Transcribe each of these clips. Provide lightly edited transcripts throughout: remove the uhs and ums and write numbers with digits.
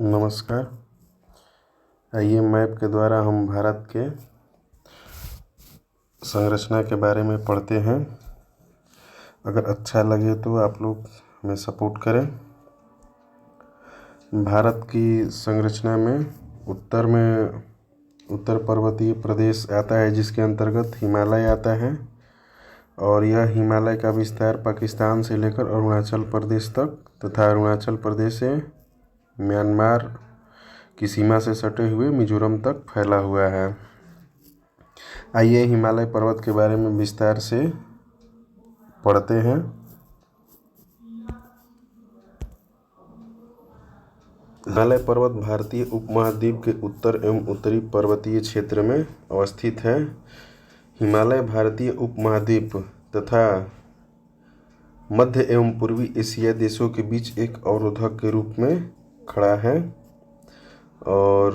नमस्कार। आइए मैप के द्वारा हम भारत के संरचना के बारे में पढ़ते हैं। अगर अच्छा लगे तो आप लोग हमें सपोर्ट करें। भारत की संरचना में उत्तर पर्वतीय प्रदेश आता है, जिसके अंतर्गत हिमालय आता है, और यह हिमालय का विस्तार पाकिस्तान से लेकर अरुणाचल प्रदेश तक तथा अरुणाचल प्रदेश से म्यांमार की सीमा से सटे हुए मिजोरम तक फैला हुआ है। आइए हिमालय पर्वत के बारे में विस्तार से पढ़ते हैं। हिमालय पर्वत भारतीय उपमहाद्वीप के उत्तर एवं उत्तरी पर्वतीय क्षेत्र में अवस्थित है। हिमालय भारतीय उपमहाद्वीप तथा मध्य एवं पूर्वी एशिया देशों के बीच एक अवरोधक के रूप में खड़ा है, और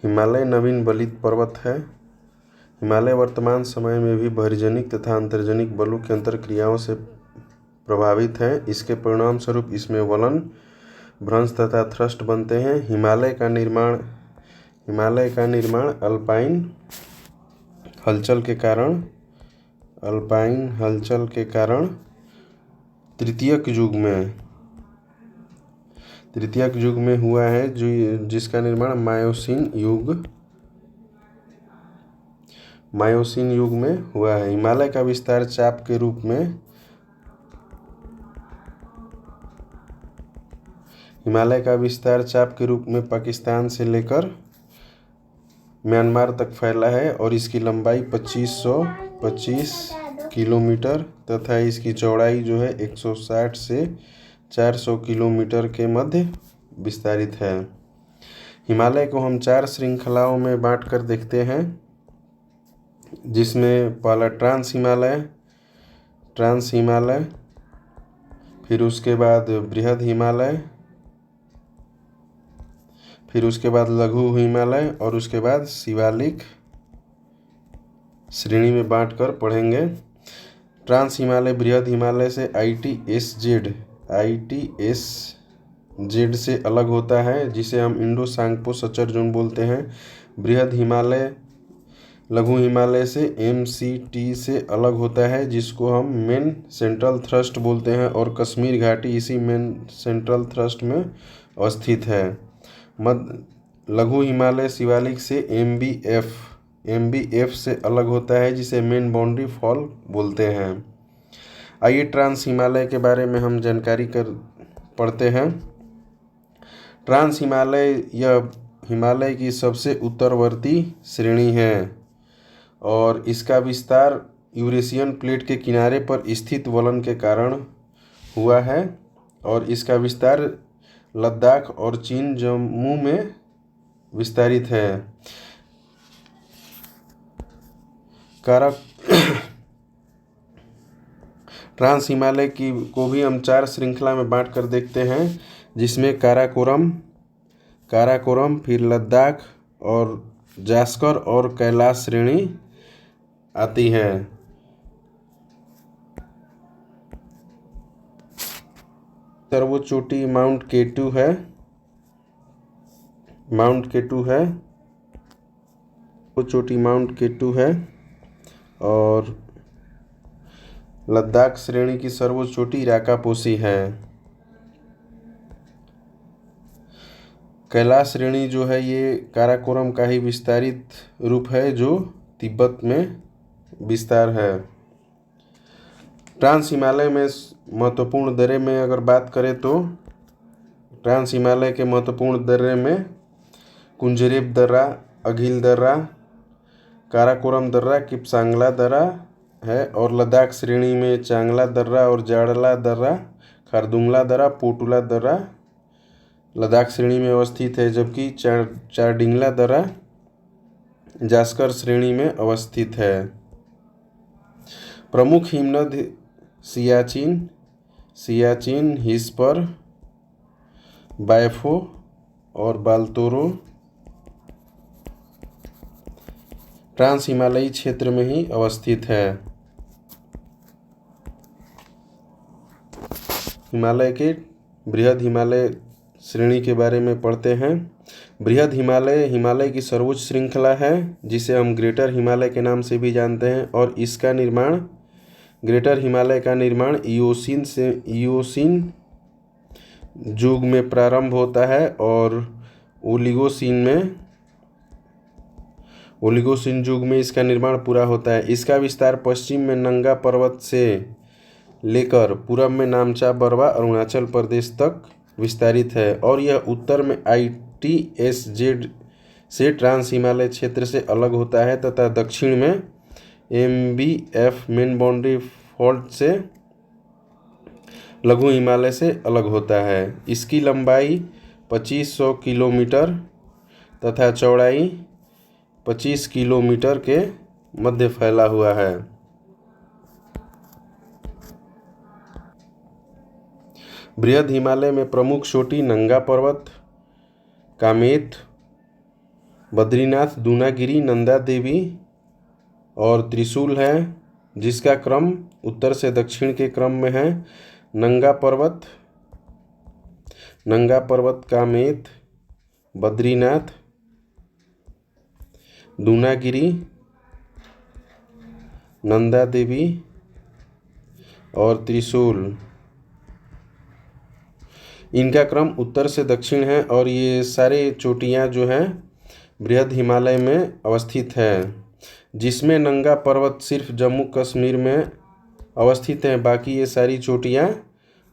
हिमालय नवीन बलित पर्वत है। हिमालय वर्तमान समय में भी बहिर्जनिक तथा अंतर्जनिक बलों की अंतर्क्रियाओं से प्रभावित है। इसके परिणाम स्वरूप इसमें वलन, भ्रंश तथा थ्रस्ट बनते हैं। हिमालय का निर्माण अल्पाइन हलचल के कारण तृतीयक युग में हुआ है, जिसका निर्माण मायोसीन युग में हुआ है। हिमालय का विस्तार चाप के रूप में पाकिस्तान से लेकर म्यांमार तक फैला है, और इसकी लंबाई 2525 किलोमीटर तथा इसकी चौड़ाई 160 से 400 किलोमीटर के मध्य विस्तारित है। हिमालय को हम 4 श्रृंखलाओं में बांट कर देखते हैं, जिसमें पहला ट्रांस हिमालय, फिर उसके बाद बृहद हिमालय, फिर उसके बाद लघु हिमालय, और उसके बाद शिवालिक श्रेणी में बांटकर पढ़ेंगे। ट्रांस हिमालय बृहद हिमालय से ITSZ से अलग होता है, जिसे हम इंडो सांगपो सचर जोन बोलते हैं। बृहद हिमालय लघु हिमालय से MCT से अलग होता है, जिसको हम मेन सेंट्रल थ्रस्ट बोलते हैं, और कश्मीर घाटी इसी मेन सेंट्रल थ्रस्ट में अवस्थित है। लघु हिमालय शिवालिक से MBF से अलग होता है, जिसे मेन बाउंड्री फॉल बोलते हैं। आइए ट्रांस हिमालय के बारे में हम जानकारी पढ़ते हैं। ट्रांस हिमालय यह हिमालय की सबसे उत्तरवर्ती श्रेणी है, और इसका विस्तार यूरेशियन प्लेट के किनारे पर स्थित वलन के कारण हुआ है, और इसका विस्तार लद्दाख और चीन जम्मू में विस्तारित है। ट्रांस हिमालय को भी हम 4 श्रृंखला में बांट कर देखते हैं, जिसमें काराकोरम, फिर लद्दाख और जास्कर और कैलाश श्रेणी आती है। सर्वोच्च चोटी माउंट केटू है, और लद्दाख श्रेणी की सर्वोच्च चोटी राकापोसी है। कैलाश श्रेणी ये काराकोरम का ही विस्तारित रूप है, जो तिब्बत में विस्तार है। ट्रांस हिमालय में महत्वपूर्ण दर्रे में अगर बात करें तो ट्रांस हिमालय के महत्वपूर्ण दर्रे में कुंजरेब दर्रा, अघिल दर्रा, काराकोरम दर्रा, किप्सांगला दर्रा है, और लद्दाख श्रेणी में चांगला दर्रा और जाड़ला दर्रा, खारदुंगला दर्रा, पोटुला दर्रा लद्दाख श्रेणी में अवस्थित है, जबकि चारडिंगला दर्रा जास्कर श्रेणी में अवस्थित है। प्रमुख हिमनद सियाचिन, हिस्पर, बायफो और बाल्तोरो ट्रांस हिमालयी क्षेत्र में ही अवस्थित है। हिमालय के बृहद हिमालय श्रेणी के बारे में पढ़ते हैं। बृहद हिमालय हिमालय की सर्वोच्च श्रृंखला है जिसे हम ग्रेटर हिमालय के नाम से भी जानते हैं और इसका निर्माण ग्रेटर हिमालय का निर्माण इयोसीन युग में प्रारंभ होता है और ओलिगोसीन युग में इसका निर्माण पूरा होता है। इसका विस्तार पश्चिम में नंगा पर्वत से लेकर पूर्व में नामचा बरवा अरुणाचल प्रदेश तक विस्तारित है और यह उत्तर में ITSZ से ट्रांस हिमालय क्षेत्र से अलग होता है तथा दक्षिण में MBF मेन बाउंड्री फॉल्ट से लघु हिमालय से अलग होता है। इसकी लंबाई 2500 किलोमीटर तथा चौड़ाई 25 किलोमीटर के मध्य फैला हुआ है। बृहद हिमालय में प्रमुख चोटी नंगा पर्वत, कामेत, बद्रीनाथ, दूनागिरी, नंदा देवी और त्रिशूल है, जिसका क्रम उत्तर से दक्षिण के क्रम में है। नंगा पर्वत, कामेत, बद्रीनाथ, दूनागिरी, नंदा देवी और त्रिशूल, इनका क्रम उत्तर से दक्षिण है और ये सारे चोटियाँ जो हैं बृहद हिमालय में अवस्थित है, जिसमें नंगा पर्वत सिर्फ जम्मू कश्मीर में अवस्थित हैं। बाकी ये सारी चोटियाँ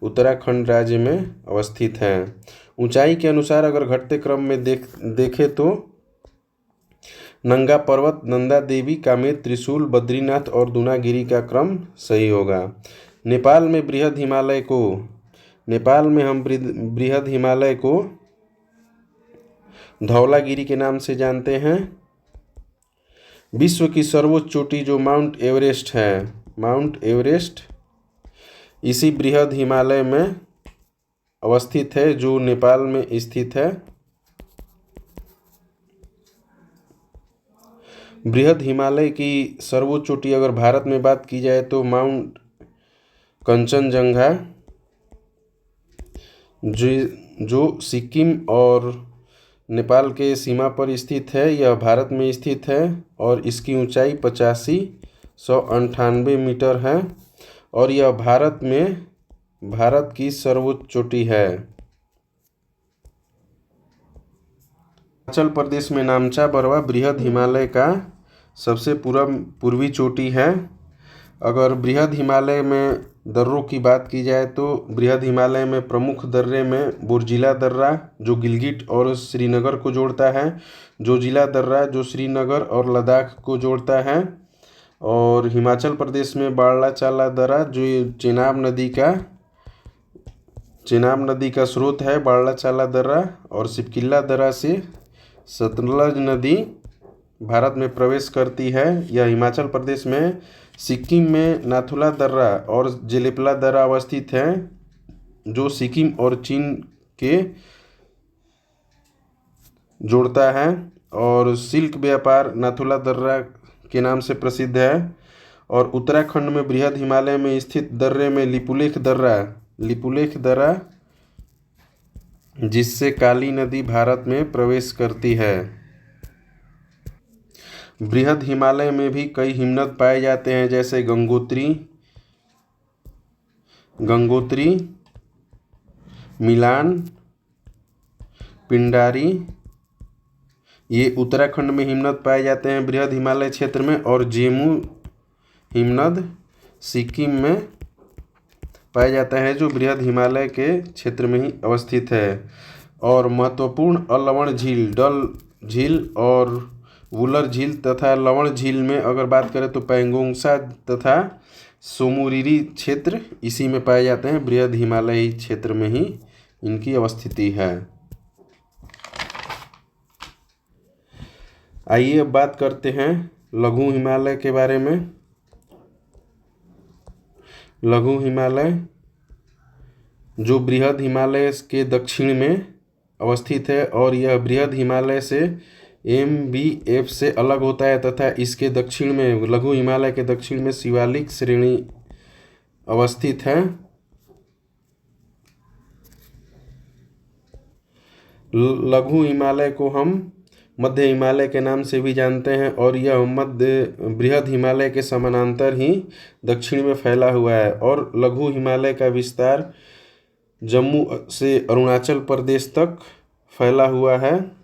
उत्तराखंड राज्य में अवस्थित हैं। ऊंचाई के अनुसार अगर घटते क्रम में देखें तो नंगा पर्वत, नंदा देवी, कामेत, त्रिशूल, बद्रीनाथ और दूनागिरी का क्रम सही होगा। नेपाल में हम बृहद हिमालय को धौलागिरी के नाम से जानते हैं। विश्व की सर्वोच्च चोटी जो माउंट एवरेस्ट इसी बृहद हिमालय में अवस्थित है जो नेपाल में स्थित है। बृहद हिमालय की सर्वोच्च चोटी अगर भारत में बात की जाए तो माउंट कंचनजंगा जो सिक्किम और नेपाल के सीमा पर स्थित है, यह भारत में स्थित है और इसकी ऊंचाई 8598 मीटर है और यह भारत की सर्वोच्च चोटी है। हिमाचल प्रदेश में नामचा बरवा बृहद हिमालय का सबसे पूर्वी चोटी है। अगर बृहद हिमालय में दर्रों की बात की जाए तो बृहद हिमालय में प्रमुख दर्रे में बुर्जिला दर्रा जो गिलगिट और श्रीनगर को जोड़ता है, जोजिला दर्रा जो श्रीनगर और लद्दाख को जोड़ता है, और हिमाचल प्रदेश में बाड़ला चाला दर्रा जो चेनाब नदी का स्रोत है, बाड़ला चाला दर्रा, और सिपकिल्ला दर्रा से सतलज नदी भारत में प्रवेश करती है। यह हिमाचल प्रदेश में सिक्किम में नाथुला दर्रा और जेलेपला दर्रा अवस्थित हैं जो सिक्किम और चीन के जोड़ता है और सिल्क व्यापार नाथुला दर्रा के नाम से प्रसिद्ध है। और उत्तराखंड में बृहद हिमालय में स्थित दर्रे में लिपुलेख दर्रा जिससे काली नदी भारत में प्रवेश करती है। बृहद हिमालय में भी कई हिमनद पाए जाते हैं जैसे गंगोत्री, मिलान, पिंडारी, ये उत्तराखंड में हिमनद पाए जाते हैं बृहद हिमालय क्षेत्र में, और जेमू हिमनद सिक्किम में पाया जाता है जो बृहद हिमालय के क्षेत्र में ही अवस्थित है। और महत्वपूर्ण अलवण झील डल झील और वुलर झील तथा लवण झील में अगर बात करें तो पैंगोंगसा तथा सोमुरिरी क्षेत्र इसी में पाए जाते हैं। बृहद हिमालय क्षेत्र में ही इनकी अवस्थिति है। आइए अब बात करते हैं लघु हिमालय के बारे में। लघु हिमालय जो बृहद हिमालय के दक्षिण में अवस्थित है और यह बृहद हिमालय से MBF से अलग होता है तथा इसके दक्षिण में लघु हिमालय के दक्षिण में शिवालिक श्रेणी अवस्थित है। लघु हिमालय को हम मध्य हिमालय के नाम से भी जानते हैं और यह बृहद हिमालय के समानांतर ही दक्षिण में फैला हुआ है। और लघु हिमालय का विस्तार जम्मू से अरुणाचल प्रदेश तक फैला हुआ है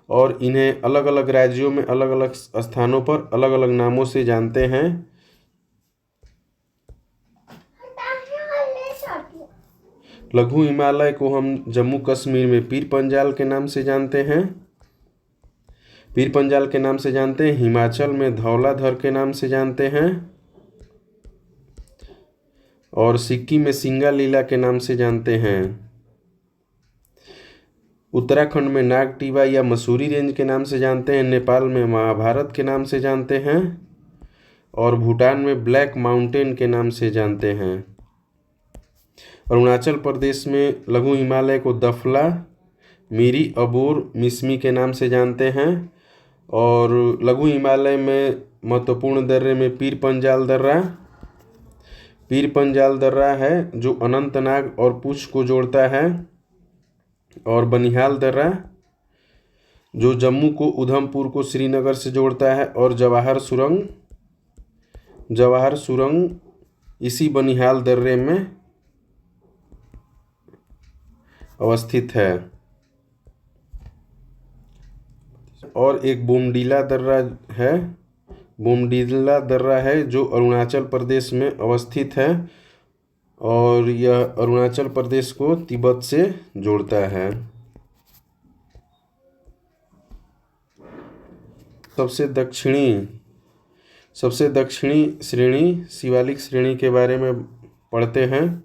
और इन्हें अलग अलग राज्यों में अलग अलग स्थानों पर अलग अलग नामों से जानते हैं। लघु हिमालय को हम जम्मू कश्मीर में पीर पंजाल के नाम से जानते हैं। पीर पंजाल के नाम से जानते हैं। हिमाचल में धौलाधर के नाम से जानते हैं और सिक्किम में सिंगालीला के नाम से जानते हैं। उत्तराखंड में नागटिवा या मसूरी रेंज के नाम से जानते हैं। नेपाल में महाभारत के नाम से जानते हैं और भूटान में ब्लैक माउंटेन के नाम से जानते हैं। अरुणाचल प्रदेश में लघु हिमालय को दफला, मीरी, अबोर, मिसमी के नाम से जानते हैं और लघु हिमालय में महत्वपूर्ण दर्रे में पीर पंजाल दर्रा है जो अनंतनाग और पुंछ को जोड़ता है, और बनिहाल दर्रा जो जम्मू को उधमपुर को श्रीनगर से जोड़ता है, और जवाहर सुरंग इसी बनिहाल दर्रे में अवस्थित है। और एक बोमडीला दर्रा है जो अरुणाचल प्रदेश में अवस्थित है और यह अरुणाचल प्रदेश को तिब्बत से जोड़ता है। सबसे दक्षिणी श्रेणी शिवालिक श्रेणी के बारे में पढ़ते हैं।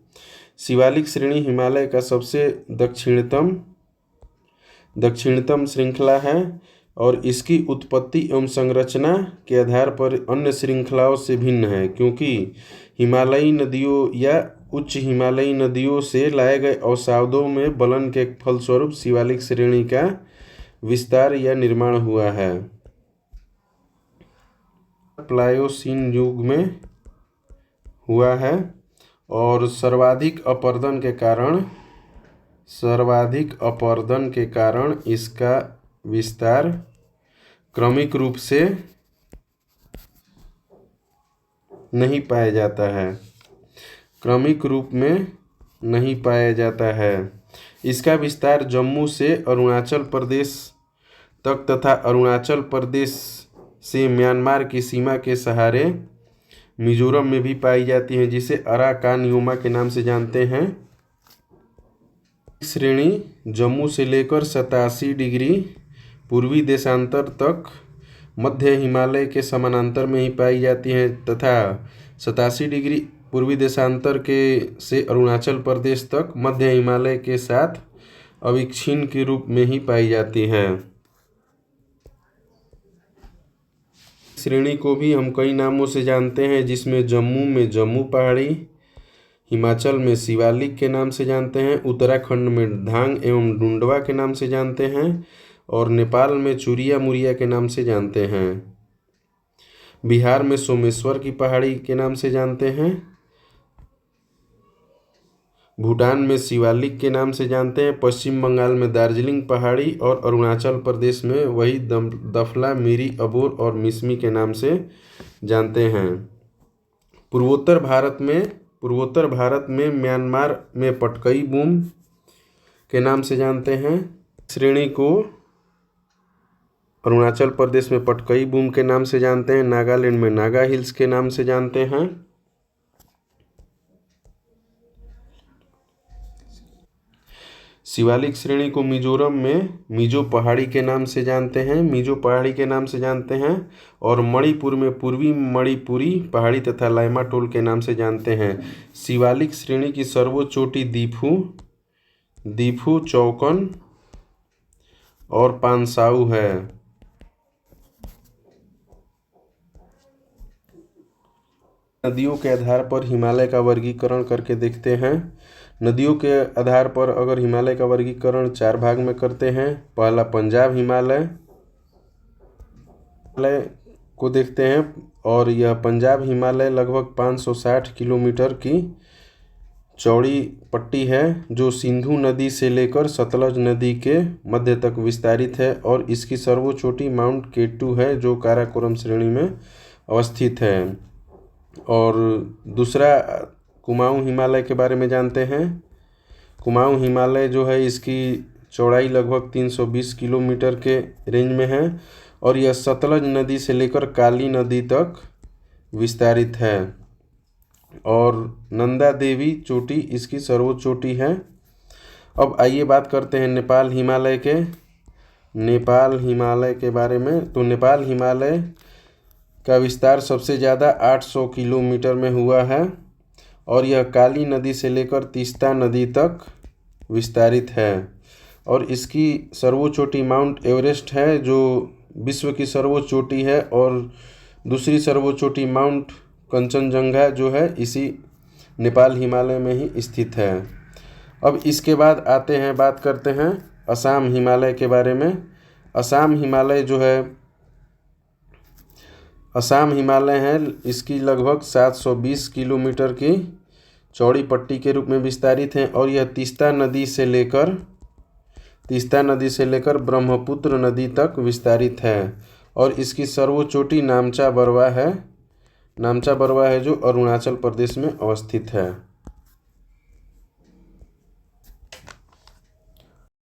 शिवालिक श्रेणी हिमालय का सबसे दक्षिणतम श्रृंखला है और इसकी उत्पत्ति एवं संरचना के आधार पर अन्य श्रृंखलाओं से भिन्न है, क्योंकि हिमालयी नदियों या उच्च हिमालयी नदियों से लाए गए अवसादों में बलन के फलस्वरूप शिवालिक श्रेणी का विस्तार या निर्माण हुआ है। प्लायोसीन युग में हुआ है और सर्वाधिक अपरदन के कारण इसका विस्तार क्रमिक रूप से नहीं पाया जाता है। इसका विस्तार जम्मू से अरुणाचल प्रदेश तक तथा अरुणाचल प्रदेश से म्यांमार की सीमा के सहारे मिजोरम में भी पाई जाती है, जिसे अराकानयुमा के नाम से जानते हैं। श्रेणी जम्मू से लेकर 87 डिग्री पूर्वी देशांतर तक मध्य हिमालय के समानांतर में ही पाई जाती है तथा 87 डिग्री पूर्वी देशांतर से अरुणाचल प्रदेश तक मध्य हिमालय के साथ अविच्छिन्न के रूप में ही पाई जाती है। श्रेणी को भी हम कई नामों से जानते हैं, जिसमें जम्मू में जम्मू पहाड़ी, हिमाचल में शिवालिक के नाम से जानते हैं, उत्तराखंड में धांग एवं डुंडवा के नाम से जानते हैं और नेपाल में चुरिया मुरिया के नाम से जानते हैं। बिहार में सोमेश्वर की पहाड़ी के नाम से जानते हैं, भूटान में शिवालिक के नाम से जानते हैं, पश्चिम बंगाल में दार्जिलिंग पहाड़ी और अरुणाचल प्रदेश में वही दफला, मीरी, अबोर और मिसमी के नाम से जानते हैं। पूर्वोत्तर भारत में म्यांमार में पटकई बूम के नाम से जानते हैं। श्रेणी को अरुणाचल प्रदेश में पटकई बूम के नाम से जानते हैं। नागालैंड में नागा हिल्स के नाम से जानते हैं। शिवालिक श्रेणी को मिजोरम में मिजो पहाड़ी के नाम से जानते हैं और मणिपुर में पूर्वी मणिपुरी पहाड़ी तथा लाइमाटोल के नाम से जानते हैं। शिवालिक श्रेणी की सर्वोच्च चोटी दीफू, चौकन और पानसाऊ है। नदियों के आधार पर हिमालय का वर्गीकरण करके देखते हैं। नदियों के आधार पर अगर हिमालय का वर्गीकरण 4 भाग में करते हैं। पहला पंजाब हिमालय को देखते हैं और यह पंजाब हिमालय लगभग 560 किलोमीटर की चौड़ी पट्टी है जो सिंधु नदी से लेकर सतलज नदी के मध्य तक विस्तारित है और इसकी सर्वोच्च चोटी माउंट केटू है जो काराकोरम श्रेणी में अवस्थित है। और दूसरा कुमाऊं हिमालय के बारे में जानते हैं। कुमाऊं हिमालय जो है इसकी चौड़ाई लगभग 320 किलोमीटर के रेंज में है और यह सतलज नदी से लेकर काली नदी तक विस्तारित है। और नंदा देवी चोटी इसकी सर्वोच्च चोटी है। अब आइए बात करते हैं नेपाल हिमालय के बारे में। तो नेपाल हिमालय का विस्तार सबसे ज़्यादा 800 किलोमीटर में हुआ है और यह काली नदी से लेकर तीस्ता नदी तक विस्तारित है। और इसकी सर्वोच्च चोटी माउंट एवरेस्ट है जो विश्व की सर्वोच्च चोटी है और दूसरी सर्वोच्च चोटी माउंट कंचनजंगा जो है इसी नेपाल हिमालय में ही स्थित है। अब इसके बाद बात करते हैं असम हिमालय के बारे में। असम हिमालय है इसकी लगभग 720 किलोमीटर की चौड़ी पट्टी के रूप में विस्तारित है और यह तीस्ता नदी से लेकर ब्रह्मपुत्र नदी तक विस्तारित है। और इसकी सर्वोच्च चोटी नामचा बरवा है जो अरुणाचल प्रदेश में अवस्थित है।